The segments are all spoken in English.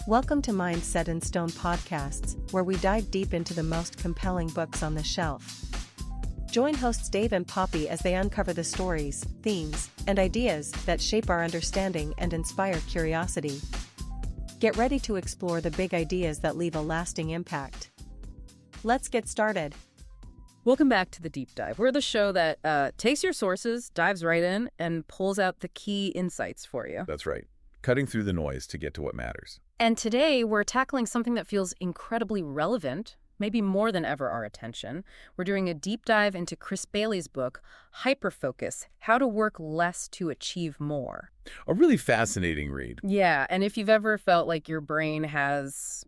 Welcome to Mind Set in Stone podcasts, where we dive deep into the most compelling books on the shelf. Join hosts Dave and Poppy as they uncover the stories, themes, and ideas that shape our understanding and inspire curiosity. Get ready to explore the big ideas that leave a lasting impact. Let's get started. Welcome back to The Deep Dive. We're the show that takes your sources, dives right in, and pulls out the key insights for you. That's right. Cutting through the noise to get to what matters. And today, we're tackling something that feels incredibly relevant, maybe more than ever our attention. We're doing a deep dive into Chris Bailey's book, Hyperfocus, How to Work Less to Achieve More. A really fascinating read. Yeah, and if you've ever felt like your brain has,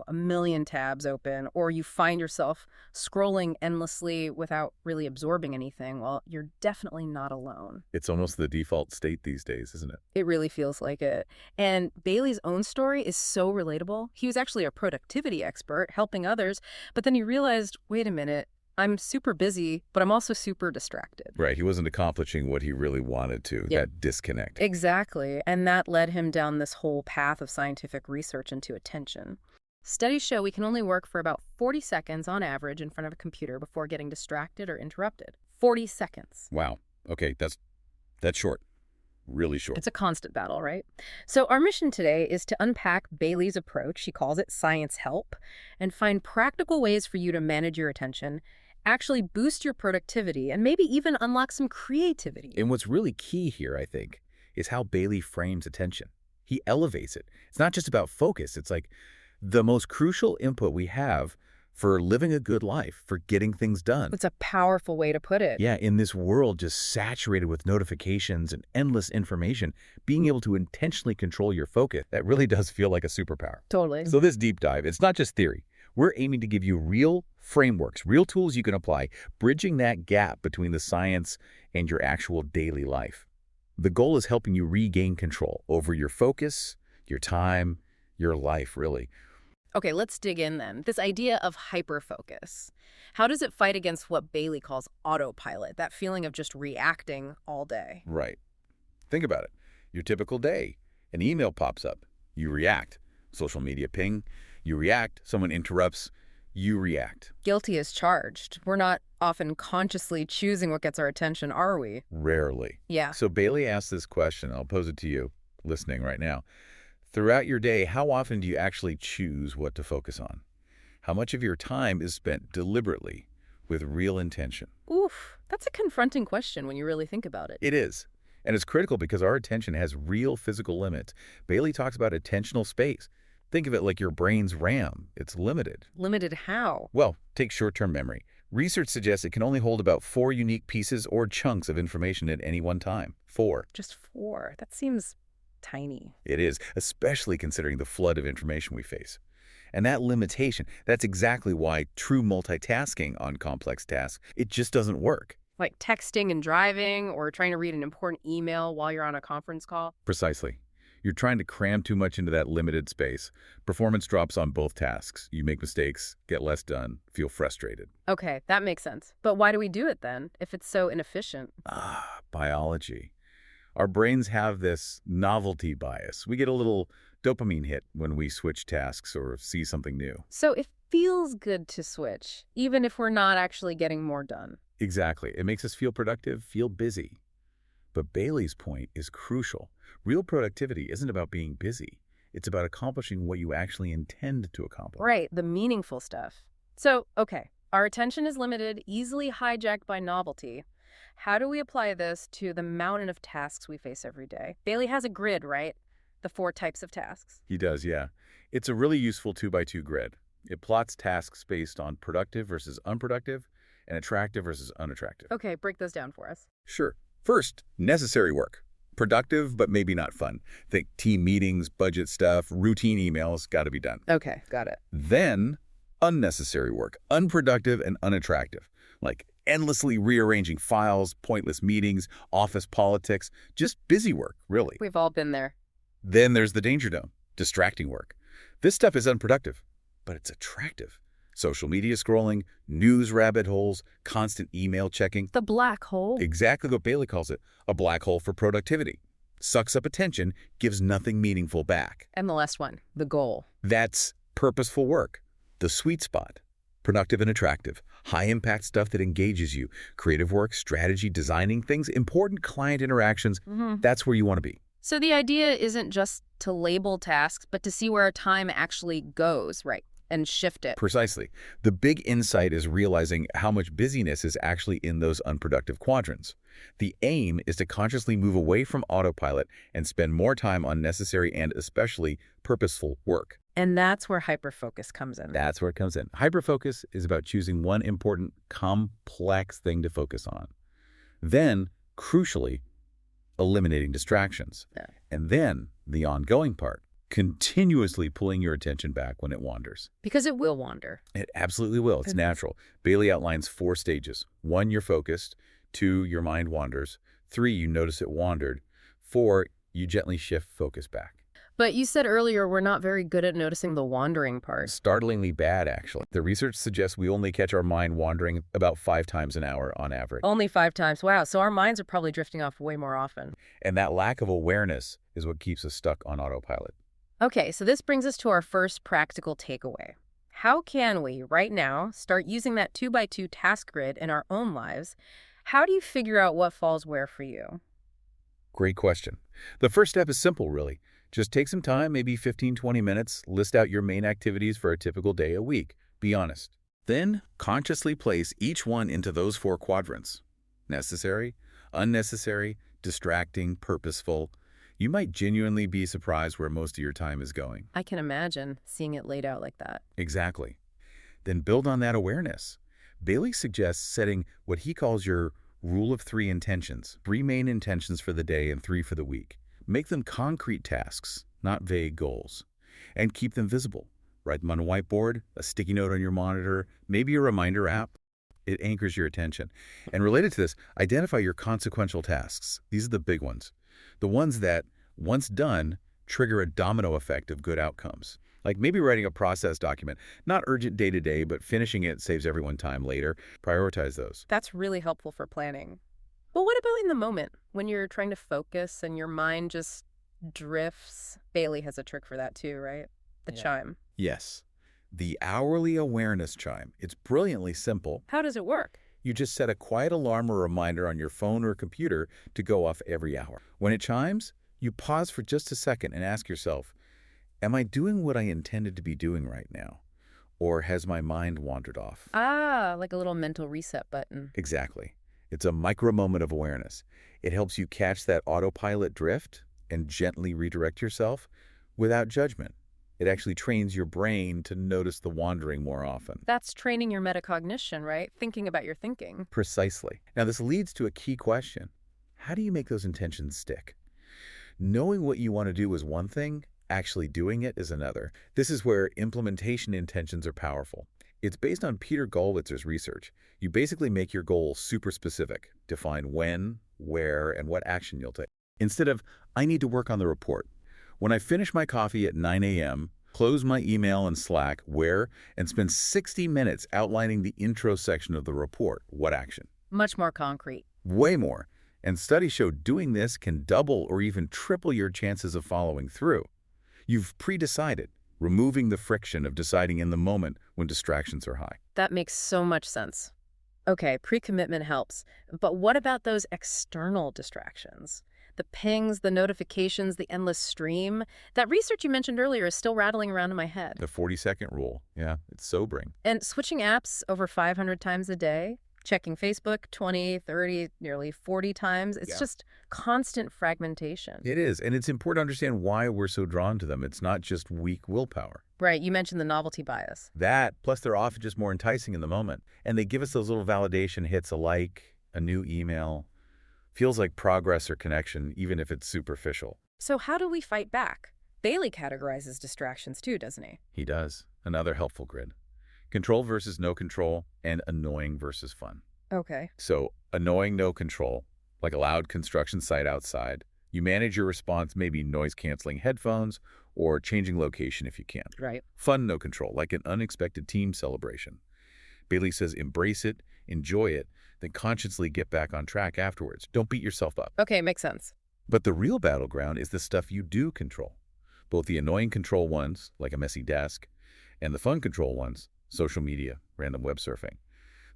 a million tabs open, or you find yourself scrolling endlessly without really absorbing anything, well, you're definitely not alone. It's almost the default state these days, isn't it? It really feels like it. And Bailey's own story is so relatable. He was actually a productivity expert helping others, but then he realized, wait a minute, I'm super busy, but I'm also super distracted. Right. He wasn't accomplishing what he really wanted to. Yep. That disconnect. Exactly. And that led him down this whole path of scientific research into attention. Studies show we can only work for about 40 seconds on average in front of a computer before getting distracted or interrupted. 40 seconds. Wow. Okay, that's short. Really short. It's a constant battle, right? So our mission today is to unpack Bailey's approach, he calls it science help, and find practical ways for you to manage your attention, actually boost your productivity, and maybe even unlock some creativity. And what's really key here, I think, is how Bailey frames attention. He elevates it. It's not just about focus. It's like the most crucial input we have for living a good life, for getting things done. It's a powerful way to put it. Yeah, in this world just saturated with notifications and endless information, being able to intentionally control your focus, that really does feel like a superpower. Totally. So this deep dive, it's not just theory. We're aiming to give you real frameworks, real tools you can apply, bridging that gap between the science and your actual daily life. The goal is helping you regain control over your focus, your time, your life, really. Okay, let's dig in then. This idea of hyperfocus. How does it fight against what Bailey calls autopilot, that feeling of just reacting all day? Right. Think about it. Your typical day. An email pops up. You react. Social media ping. You react. Someone interrupts. You react. Guilty as charged. We're not often consciously choosing what gets our attention, are we? Rarely. Yeah. So Bailey asked this question. I'll pose it to you listening right now. Throughout your day, how often do you actually choose what to focus on? How much of your time is spent deliberately with real intention? Oof, that's a confronting question when you really think about it. It is. And it's critical because our attention has real physical limits. Bailey talks about attentional space. Think of it like your brain's RAM. It's limited. Limited how? Well, take short-term memory. Research suggests it can only hold about 4 unique pieces or chunks of information at any one time. 4. Just 4. That seems tiny. It is, especially considering the flood of information we face. And that limitation, that's exactly why true multitasking on complex tasks, it just doesn't work. Like texting and driving, or trying to read an important email while you're on a conference call? Precisely. You're trying to cram too much into that limited space. Performance drops on both tasks. You make mistakes, get less done, feel frustrated. Okay, that makes sense. But why do we do it then, if it's so inefficient? Biology. Our brains have this novelty bias. We get a little dopamine hit when we switch tasks or see something new. So it feels good to switch, even if we're not actually getting more done. Exactly. It makes us feel productive, feel busy. But Bailey's point is crucial. Real productivity isn't about being busy. It's about accomplishing what you actually intend to accomplish. Right, the meaningful stuff. So, okay, our attention is limited, easily hijacked by novelty. How do we apply this to the mountain of tasks we face every day? Bailey has a grid, right? The 4 types of tasks. He does, yeah. It's a really useful 2x2 grid. It plots tasks based on productive versus unproductive and attractive versus unattractive. Okay, break those down for us. Sure. First, necessary work. Productive, but maybe not fun. Think team meetings, budget stuff, routine emails, got to be done. Okay, got it. Then, unnecessary work. Unproductive and unattractive. Like endlessly rearranging files, pointless meetings, office politics, just busy work, really. We've all been there. Then there's the danger zone, distracting work. This stuff is unproductive, but it's attractive. Social media scrolling, news rabbit holes, constant email checking. The black hole. Exactly what Bailey calls it, a black hole for productivity. sucks up attention, gives nothing meaningful back. And the last one, the goal. That's purposeful work, the sweet spot. Productive and attractive, high-impact stuff that engages you. Creative work, strategy, designing things, important client interactions. That's where you want to be. So the idea isn't just to label tasks, but to see where our time actually goes, right, and shift it. Precisely. The big insight is realizing how much busyness is actually in those unproductive quadrants. The aim is to consciously move away from autopilot and spend more time on necessary and especially purposeful work. And that's where hyperfocus comes in. That's where it comes in. Hyperfocus is about choosing one important, complex thing to focus on. Then, crucially, eliminating distractions. Yeah. And then, the ongoing part, continuously pulling your attention back when it wanders. Because it will wander. It absolutely will. It's natural. Bailey outlines 4 stages. 1, you're focused. 2, your mind wanders. 3, you notice it wandered. 4, you gently shift focus back. But you said earlier we're not very good at noticing the wandering part. Startlingly bad, actually. The research suggests we only catch our mind wandering about 5 times an hour on average. Only 5 times. Wow, so our minds are probably drifting off way more often. And that lack of awareness is what keeps us stuck on autopilot. Okay, so this brings us to our first practical takeaway. How can we, right now, start using that 2x2 task grid in our own lives? How do you figure out what falls where for you? Great question. The first step is simple, really. Just take some time, maybe 15-20 minutes, list out your main activities for a typical day a week. Be honest. Then, consciously place each one into those 4 quadrants. Necessary, unnecessary, distracting, purposeful. You might genuinely be surprised where most of your time is going. I can imagine seeing it laid out like that. Exactly. Then build on that awareness. Bailey suggests setting what he calls your rule of 3 intentions. 3 main intentions for the day and 3 for the week. Make them concrete tasks, not vague goals. And keep them visible. Write them on a whiteboard, a sticky note on your monitor, maybe a reminder app. It anchors your attention. And related to this, identify your consequential tasks. These are the big ones. The ones that, once done, trigger a domino effect of good outcomes. Like maybe writing a process document. Not urgent day-to-day, but finishing it saves everyone time later. Prioritize those. That's really helpful for planning. But what about in the moment, when you're trying to focus and your mind just drifts? Bailey has a trick for that too, right? The chime. Yes. The hourly awareness chime. It's brilliantly simple. How does it work? You just set a quiet alarm or reminder on your phone or computer to go off every hour. When it chimes, you pause for just a second and ask yourself, am I doing what I intended to be doing right now? Or has my mind wandered off? Ah, like a little mental reset button. Exactly. It's a micro moment of awareness. It helps you catch that autopilot drift and gently redirect yourself without judgment. It actually trains your brain to notice the wandering more often. That's training your metacognition, right? Thinking about your thinking. Precisely. Now, this leads to a key question. How do you make those intentions stick? Knowing what you want to do is one thing, actually doing it is another. This is where implementation intentions are powerful. It's based on Peter Gollwitzer's research. You basically make your goal super specific. Define when, where, and what action you'll take. Instead of, I need to work on the report. When I finish my coffee at 9 a.m., close my email and Slack, where, and spend 60 minutes outlining the intro section of the report. What action? Much more concrete. Way more. And studies show doing this can double or even triple your chances of following through. You've pre-decided, removing the friction of deciding in the moment when distractions are high. That makes so much sense. Okay, pre-commitment helps. But what about those external distractions? The pings, the notifications, the endless stream. That research you mentioned earlier is still rattling around in my head. The 40-second rule. Yeah, it's sobering. And switching apps over 500 times a day, checking Facebook 20, 30, nearly 40 times. It's just constant fragmentation. It is, and it's important to understand why we're so drawn to them. It's not just weak willpower. Right, you mentioned the novelty bias. That, plus they're often just more enticing in the moment. And they give us those little validation hits, a like, a new email. Feels like progress or connection, even if it's superficial. So how do we fight back? Bailey categorizes distractions too, doesn't he? He does. Another helpful grid. Control versus no control, and annoying versus fun. Okay. So annoying, no control, like a loud construction site outside. You manage your response, maybe noise-canceling headphones or changing location if you can. Right. Fun, no control, like an unexpected team celebration. Bailey says embrace it, enjoy it, then consciously get back on track afterwards. Don't beat yourself up. Okay, makes sense. But the real battleground is the stuff you do control. Both the annoying control ones, like a messy desk, and the fun control ones, social media, random web surfing.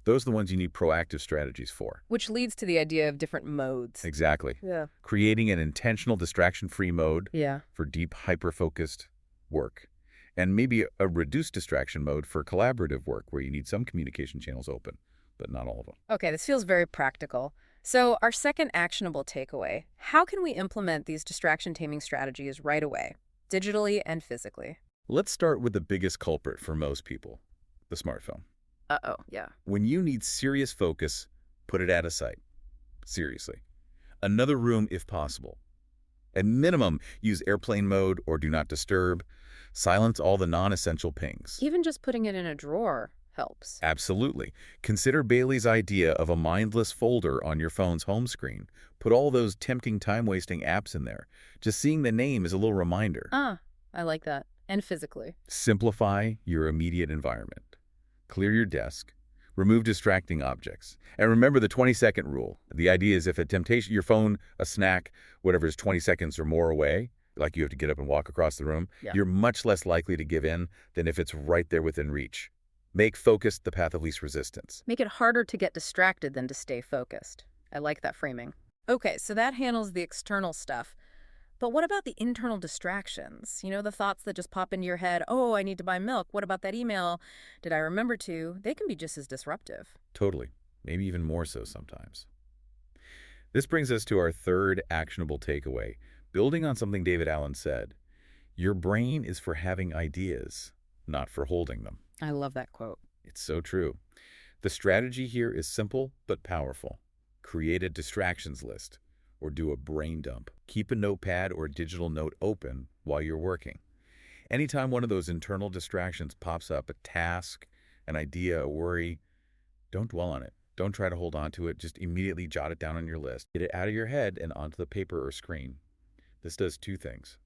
Those are the ones you need proactive strategies for. Which leads to the idea of different modes. Exactly. Yeah. Creating an intentional distraction-free mode Yeah. for deep, hyper-focused work. And maybe a reduced distraction mode for collaborative work where you need some communication channels open, but not all of them. Okay, this feels very practical. So our second actionable takeaway, how can we implement these distraction taming strategies right away, digitally and physically? Let's start with the biggest culprit for most people, the smartphone. Uh-oh, yeah. When you need serious focus, put it out of sight. Seriously. Another room if possible. At minimum, use airplane mode or do not disturb. Silence all the non-essential pings. Even just putting it in a drawer helps. Absolutely. Consider Bailey's idea of a mindless folder on your phone's home screen. Put all those tempting time-wasting apps in there. Just seeing the name is a little reminder. Ah, I like that. And physically. Simplify your immediate environment. Clear your desk. Remove distracting objects. And remember the 20-second rule. The idea is if a temptation, your phone, a snack, whatever is 20 seconds or more away, like you have to get up and walk across the room, you're much less likely to give in than if it's right there within reach. Make focus the path of least resistance. Make it harder to get distracted than to stay focused. I like that framing. Okay, so that handles the external stuff. But what about the internal distractions? You know, the thoughts that just pop into your head, oh, I need to buy milk. What about that email? Did I remember to? They can be just as disruptive. Totally. Maybe even more so sometimes. This brings us to our third actionable takeaway. Building on something David Allen said, your brain is for having ideas, not for holding them. I love that quote. It's so true. The strategy here is simple but powerful. Create a distractions list or do a brain dump. Keep a notepad or a digital note open while you're working. Anytime one of those internal distractions pops up, a task, an idea, a worry, don't dwell on it. Don't try to hold on to it. Just immediately jot it down on your list. Get it out of your head and onto the paper or screen. This does two things.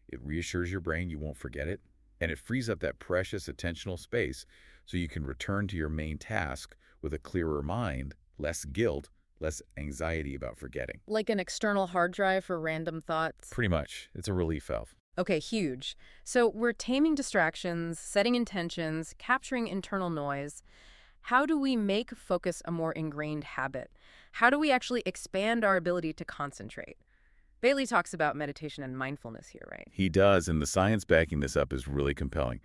It reassures your brain you won't forget it, and it frees up that precious attentional space so you can return to your main task with a clearer mind, less guilt, less anxiety about forgetting. Like an external hard drive for random thoughts? Pretty much. It's a relief valve. Okay, huge. So we're taming distractions, setting intentions, capturing internal noise. How do we make focus a more ingrained habit? How do we actually expand our ability to concentrate? Bailey talks about meditation and mindfulness here, right? He does, and the science backing this up is really compelling.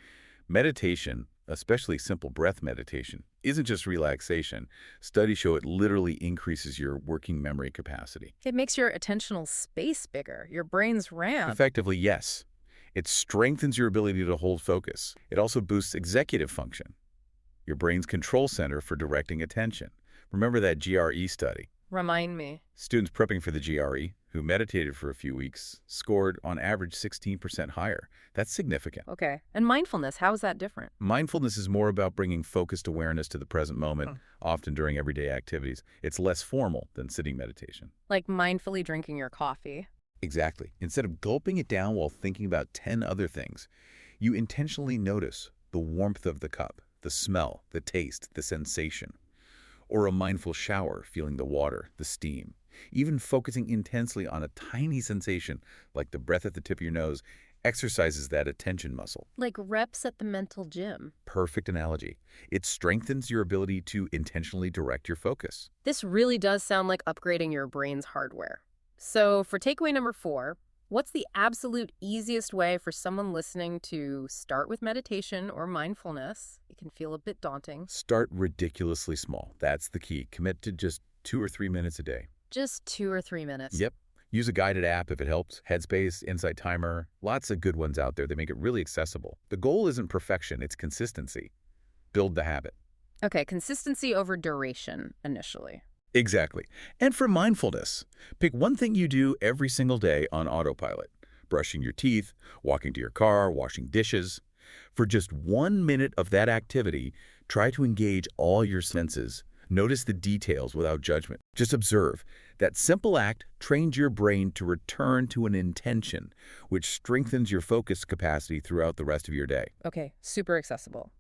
Meditation, especially simple breath meditation, isn't just relaxation. Studies show it literally increases your working memory capacity. It makes your attentional space bigger, your brain's RAM. Effectively, yes. It strengthens your ability to hold focus. It also boosts executive function, your brain's control center for directing attention. Remember that GRE study? Remind me. Students prepping for the GRE who meditated for a few weeks scored on average 16% higher. That's significant. Okay. And mindfulness, how is that different? Mindfulness is more about bringing focused awareness to the present moment, often during everyday activities. It's less formal than sitting meditation. Like mindfully drinking your coffee. Exactly. Instead of gulping it down while thinking about 10 other things, you intentionally notice the warmth of the cup, the smell, the taste, the sensation. Or a mindful shower, feeling the water, the steam. Even focusing intensely on a tiny sensation, like the breath at the tip of your nose, exercises that attention muscle. Like reps at the mental gym. Perfect analogy. It strengthens your ability to intentionally direct your focus. This really does sound like upgrading your brain's hardware. So for takeaway number 4, what's the absolute easiest way for someone listening to start with meditation or mindfulness? It can feel a bit daunting. Start ridiculously small. That's the key. Commit to just 2 or 3 minutes a day. Just 2 or 3 minutes. Yep. Use a guided app if it helps. Headspace, Insight Timer, lots of good ones out there that make it really accessible. The goal isn't perfection, it's consistency. Build the habit. Okay, consistency over duration initially. Exactly. And for mindfulness, pick one thing you do every single day on autopilot. Brushing your teeth, walking to your car, washing dishes. For just 1 minute of that activity, try to engage all your senses. Notice the details without judgment. Just observe. That simple act trains your brain to return to an intention, which strengthens your focus capacity throughout the rest of your day. Okay, super accessible.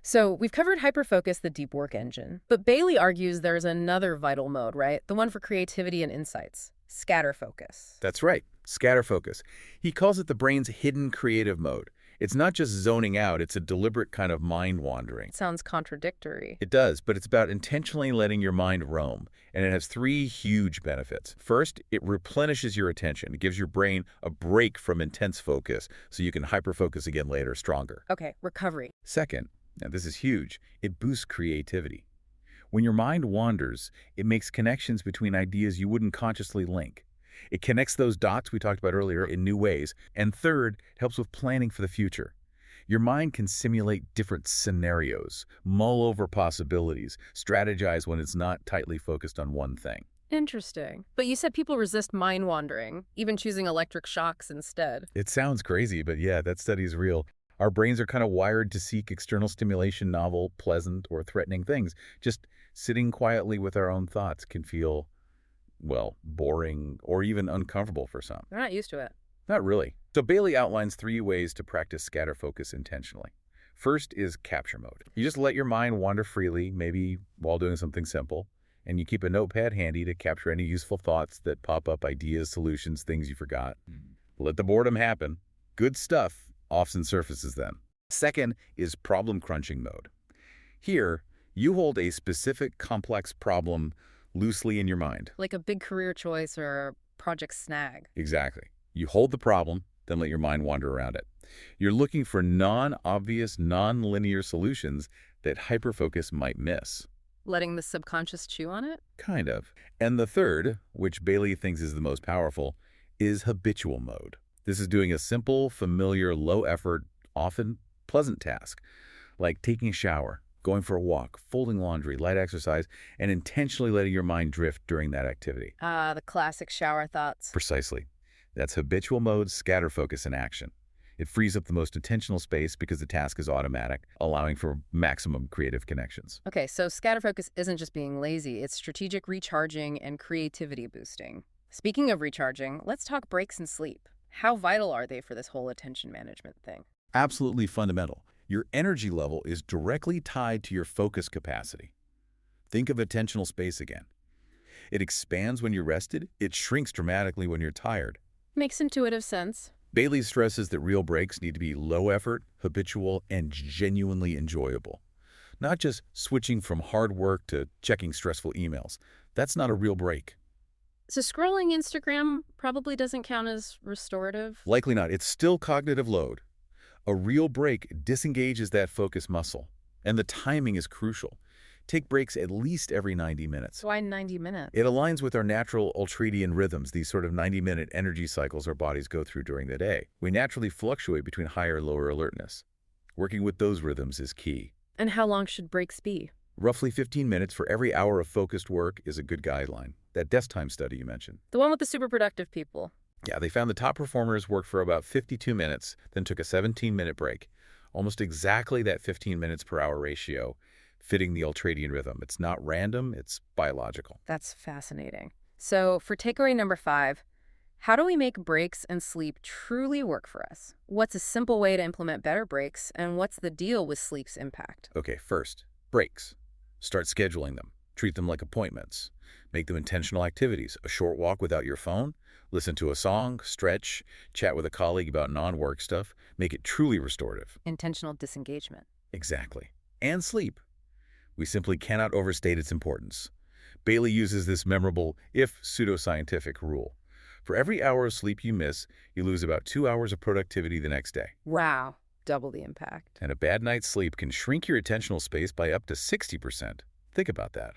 So we've covered Hyperfocus, the deep work engine. But Bailey argues there's another vital mode, right? The one for creativity and insights. Scatterfocus. That's right, scatterfocus. He calls it the brain's hidden creative mode. It's not just zoning out, it's a deliberate kind of mind wandering. It sounds contradictory. It does, but it's about intentionally letting your mind roam, and it has three huge benefits. First, it replenishes your attention. It gives your brain a break from intense focus so you can hyperfocus again later stronger. Okay, recovery. Second, now this is huge, it boosts creativity. When your mind wanders, it makes connections between ideas you wouldn't consciously link. It connects those dots we talked about earlier in new ways. And third, it helps with planning for the future. Your mind can simulate different scenarios, mull over possibilities, strategize when it's not tightly focused on one thing. Interesting. But you said people resist mind wandering, even choosing electric shocks instead. It sounds crazy, but yeah, that study is real. Our brains are kind of wired to seek external stimulation, novel, pleasant, or threatening things. Just sitting quietly with our own thoughts can feel, well, boring or even uncomfortable for some. They're not used to it. Not really. So Bailey outlines 3 ways to practice scatter focus intentionally. First is capture mode. You just let your mind wander freely, maybe while doing something simple, and you keep a notepad handy to capture any useful thoughts that pop up, ideas, solutions, things you forgot. Let the boredom happen. Good stuff often surfaces then. Second is problem crunching mode. Here, you hold a specific complex problem loosely in your mind. Like a big career choice or a project snag. Exactly. You hold the problem, then let your mind wander around it. You're looking for non-obvious, non-linear solutions that hyperfocus might miss. Letting the subconscious chew on it? Kind of. And the third, which Bailey thinks is the most powerful, is habitual mode. This is doing a simple, familiar, low-effort, often pleasant task, like taking a shower, going for a walk, folding laundry, light exercise, and intentionally letting your mind drift during that activity. The classic shower thoughts. Precisely. That's habitual mode scatter focus in action. It frees up the most intentional space because the task is automatic, allowing for maximum creative connections. Okay, so scatterfocus isn't just being lazy, it's strategic recharging and creativity boosting. Speaking of recharging, let's talk breaks and sleep. How vital are they for this whole attention management thing? Absolutely fundamental. Your energy level is directly tied to your focus capacity. Think of attentional space again. It expands when you're rested, it shrinks dramatically when you're tired. Makes intuitive sense. Bailey stresses that real breaks need to be low effort, habitual, and genuinely enjoyable. Not just switching from hard work to checking stressful emails. That's not a real break. So scrolling Instagram probably doesn't count as restorative? Likely not. It's still cognitive load. A real break disengages that focus muscle, and the timing is crucial. Take breaks at least every 90 minutes. Why 90 minutes? It aligns with our natural ultradian rhythms, these sort of 90-minute energy cycles our bodies go through during the day. We naturally fluctuate between higher and lower alertness. Working with those rhythms is key. And how long should breaks be? Roughly 15 minutes for every hour of focused work is a good guideline. That desk time study you mentioned. The one with the super productive people. Yeah, they found the top performers worked for about 52 minutes, then took a 17-minute break. Almost exactly that 15 minutes per hour ratio, fitting the ultradian rhythm. It's not random, it's biological. That's fascinating. So for takeaway number 5, how do we make breaks and sleep truly work for us? What's a simple way to implement better breaks, and what's the deal with sleep's impact? Okay, first, breaks. Start scheduling them. Treat them like appointments. Make them intentional activities. A short walk without your phone, listen to a song, stretch, chat with a colleague about non-work stuff. Make it truly restorative. Intentional disengagement. Exactly. And sleep. We simply cannot overstate its importance. Bailey uses this memorable, if pseudoscientific, rule. For every hour of sleep you miss, you lose about 2 hours of productivity the next day. Wow, double the impact. And a bad night's sleep can shrink your attentional space by up to 60%. Think about that.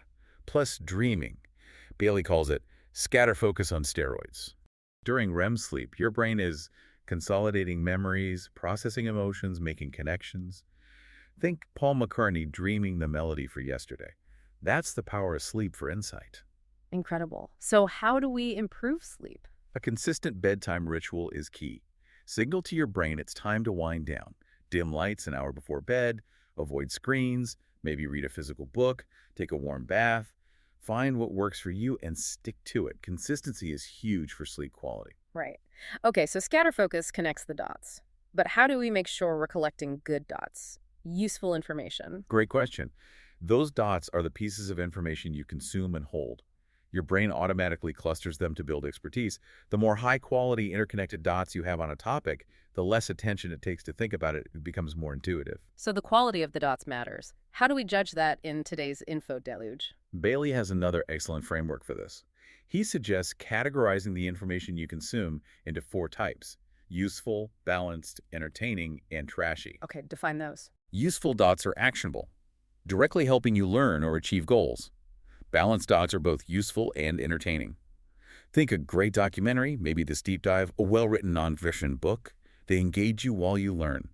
Plus dreaming. Bailey calls it scatter focus on steroids. During REM sleep, your brain is consolidating memories, processing emotions, making connections. Think Paul McCartney dreaming the melody for yesterday. That's the power of sleep for insight. Incredible. So how do we improve sleep? A consistent bedtime ritual is key. Signal to your brain it's time to wind down. Dim lights an hour before bed, avoid screens, maybe read a physical book, take a warm bath. Find what works for you and stick to it. Consistency is huge for sleep quality. Right. Okay, so scatter focus connects the dots. But how do we make sure we're collecting good dots? Useful information. Great question. Those dots are the pieces of information you consume and hold. Your brain automatically clusters them to build expertise. The more high-quality interconnected dots you have on a topic, the less attention it takes to think about it. It becomes more intuitive. So the quality of the dots matters. How do we judge that in today's info deluge? Bailey has another excellent framework for this. He suggests categorizing the information you consume into 4 types: useful, balanced, entertaining, and trashy. Okay, define those. Useful dots are actionable, directly helping you learn or achieve goals. Balanced dots are both useful and entertaining. Think a great documentary, maybe this deep dive, a well-written nonfiction book. They engage you while you learn.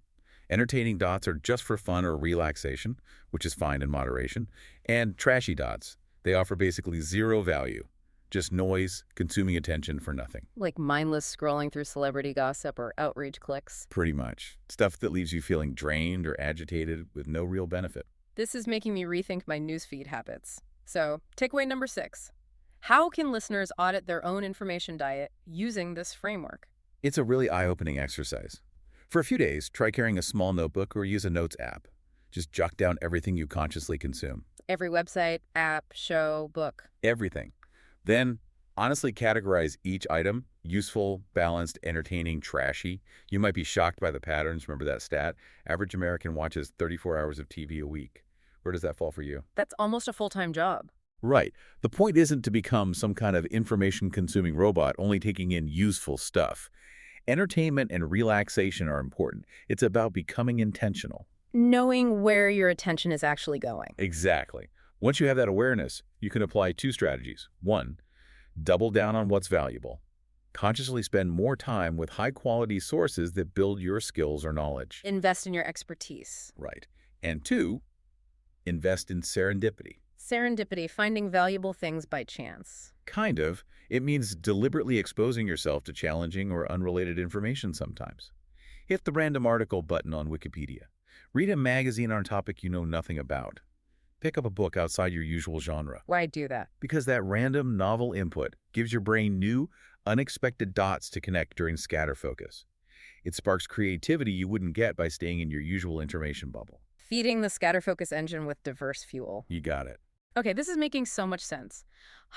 Entertaining dots are just for fun or relaxation, which is fine in moderation. And trashy dots, they offer basically zero value, just noise, consuming attention for nothing. Like mindless scrolling through celebrity gossip or outrage clicks. Pretty much. Stuff that leaves you feeling drained or agitated with no real benefit. This is making me rethink my newsfeed habits. So, takeaway number 6. How can listeners audit their own information diet using this framework? It's a really eye-opening exercise. For a few days, try carrying a small notebook or use a notes app. Just jot down everything you consciously consume. Every website, app, show, book. Everything. Then, honestly categorize each item: useful, balanced, entertaining, trashy. You might be shocked by the patterns. Remember that stat? Average American watches 34 hours of TV a week. Where does that fall for you? That's almost a full-time job. Right. The point isn't to become some kind of information-consuming robot only taking in useful stuff. Entertainment and relaxation are important. It's about becoming intentional. Knowing where your attention is actually going. Exactly. Once you have that awareness, you can apply 2 strategies. 1, double down on what's valuable. Consciously spend more time with high-quality sources that build your skills or knowledge. Invest in your expertise. Right. And 2, invest in serendipity. Serendipity, finding valuable things by chance. Kind of. It means deliberately exposing yourself to challenging or unrelated information sometimes. Hit the random article button on Wikipedia. Read a magazine on a topic you know nothing about. Pick up a book outside your usual genre. Why do that? Because that random, novel input gives your brain new, unexpected dots to connect during scatterfocus. It sparks creativity you wouldn't get by staying in your usual information bubble. Feeding the scatterfocus engine with diverse fuel. You got it. Okay, this is making so much sense.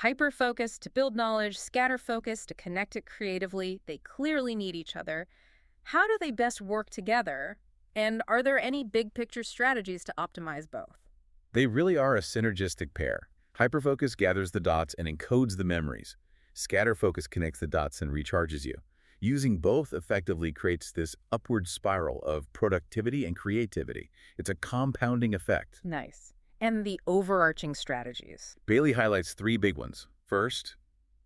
Hyperfocus to build knowledge, scatterfocus to connect it creatively. They clearly need each other. How do they best work together? And are there any big picture strategies to optimize both? They really are a synergistic pair. Hyperfocus gathers the dots and encodes the memories. Scatterfocus connects the dots and recharges you. Using both effectively creates this upward spiral of productivity and creativity. It's a compounding effect. Nice. And the overarching strategies. Bailey highlights 3 big ones. First,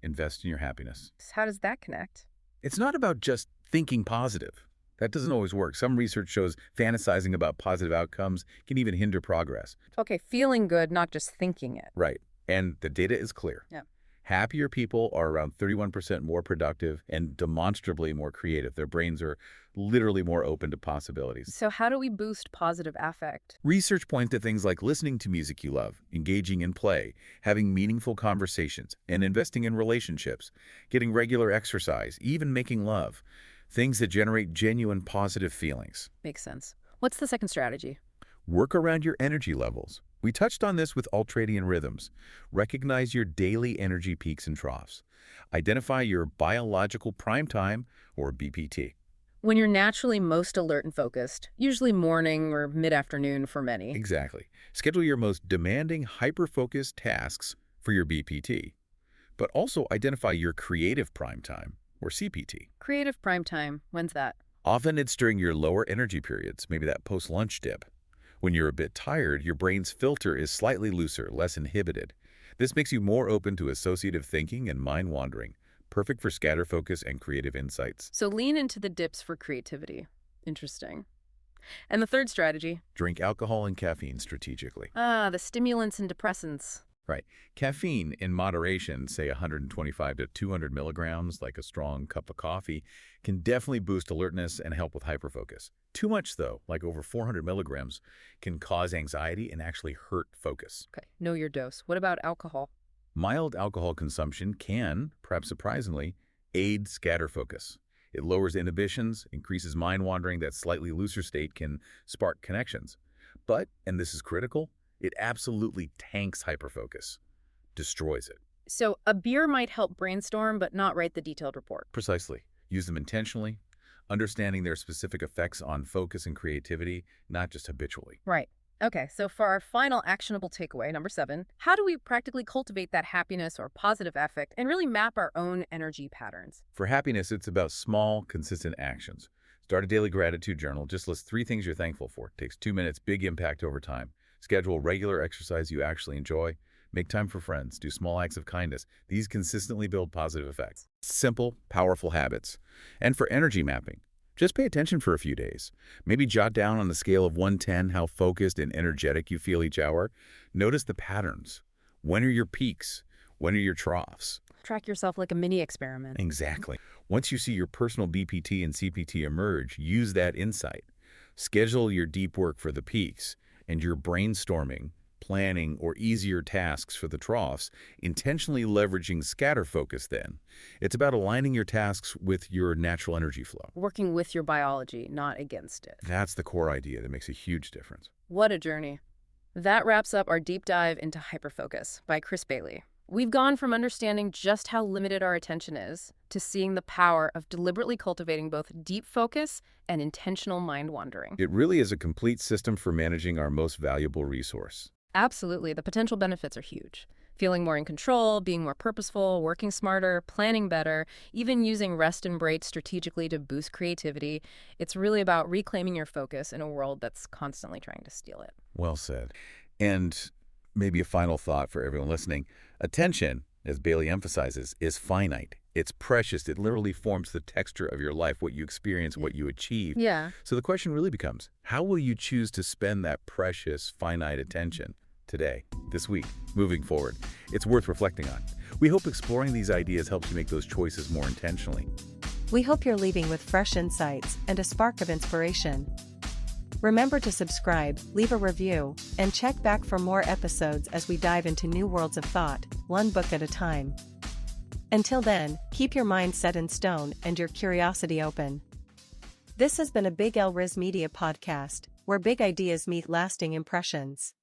invest in your happiness. How does that connect? It's not about just thinking positive. That doesn't always work. Some research shows fantasizing about positive outcomes can even hinder progress. Okay, feeling good, not just thinking it. Right. And the data is clear. Yeah. Happier people are around 31% more productive and demonstrably more creative. Their brains are literally more open to possibilities. So how do we boost positive affect? Research points to things like listening to music you love, engaging in play, having meaningful conversations, and investing in relationships, getting regular exercise, even making love. Things that generate genuine positive feelings. Makes sense. What's the second strategy? Work around your energy levels. We touched on this with ultradian rhythms. Recognize your daily energy peaks and troughs. Identify your biological prime time, or BPT. When you're naturally most alert and focused, usually morning or mid-afternoon for many. Exactly. Schedule your most demanding hyper-focused tasks for your BPT. But also identify your creative prime time, or CPT. Creative prime time, when's that? Often it's during your lower energy periods, maybe that post-lunch dip. When you're a bit tired, your brain's filter is slightly looser, less inhibited. This makes you more open to associative thinking and mind wandering, perfect for scatterfocus and creative insights. So lean into the dips for creativity. Interesting. And the third strategy? Drink alcohol and caffeine strategically. The stimulants and depressants. Right. Caffeine in moderation, say 125 to 200 milligrams, like a strong cup of coffee, can definitely boost alertness and help with hyperfocus. Too much, though, like over 400 milligrams, can cause anxiety and actually hurt focus. Okay, know your dose. What about alcohol? Mild alcohol consumption can, perhaps surprisingly, aid scatterfocus. It lowers inhibitions, increases mind wandering. That slightly looser state can spark connections. But, and this is critical, it absolutely tanks hyperfocus, destroys it. So a beer might help brainstorm, but not write the detailed report. Precisely. Use them intentionally, understanding their specific effects on focus and creativity, not just habitually. Right. Okay, so for our final actionable takeaway, number 7, how do we practically cultivate that happiness or positive affect and really map our own energy patterns? For happiness, it's about small, consistent actions. Start a daily gratitude journal. Just list 3 things you're thankful for. Takes 2 minutes, big impact over time. Schedule regular exercise you actually enjoy. Make time for friends. Do small acts of kindness. These consistently build positive effects. Simple, powerful habits. And for energy mapping, just pay attention for a few days. Maybe jot down on a scale of 1 to 10 how focused and energetic you feel each hour. Notice the patterns. When are your peaks? When are your troughs? Track yourself like a mini experiment. Exactly. Once you see your personal BPT and CPT emerge, use that insight. Schedule your deep work for the peaks and your brainstorming, planning, or easier tasks for the troughs, intentionally leveraging scatterfocus then. It's about aligning your tasks with your natural energy flow. Working with your biology, not against it. That's the core idea that makes a huge difference. What a journey. That wraps up our deep dive into Hyperfocus by Chris Bailey. We've gone from understanding just how limited our attention is to seeing the power of deliberately cultivating both deep focus and intentional mind wandering. It really is a complete system for managing our most valuable resource. Absolutely. The potential benefits are huge. Feeling more in control, being more purposeful, working smarter, planning better, even using rest and breaks strategically to boost creativity. It's really about reclaiming your focus in a world that's constantly trying to steal it. Well said. And maybe a final thought for everyone listening. Attention, as Bailey emphasizes, is finite. It's precious. It literally forms the texture of your life, what you experience, what you achieve. Yeah. So the question really becomes, how will you choose to spend that precious, finite attention today, this week, moving forward? It's worth reflecting on. We hope exploring these ideas helps you make those choices more intentionally. We hope you're leaving with fresh insights and a spark of inspiration. Remember to subscribe, leave a review, and check back for more episodes as we dive into new worlds of thought, one book at a time. Until then, keep your mind set in stone and your curiosity open. This has been a Big L Riz Media podcast, where big ideas meet lasting impressions.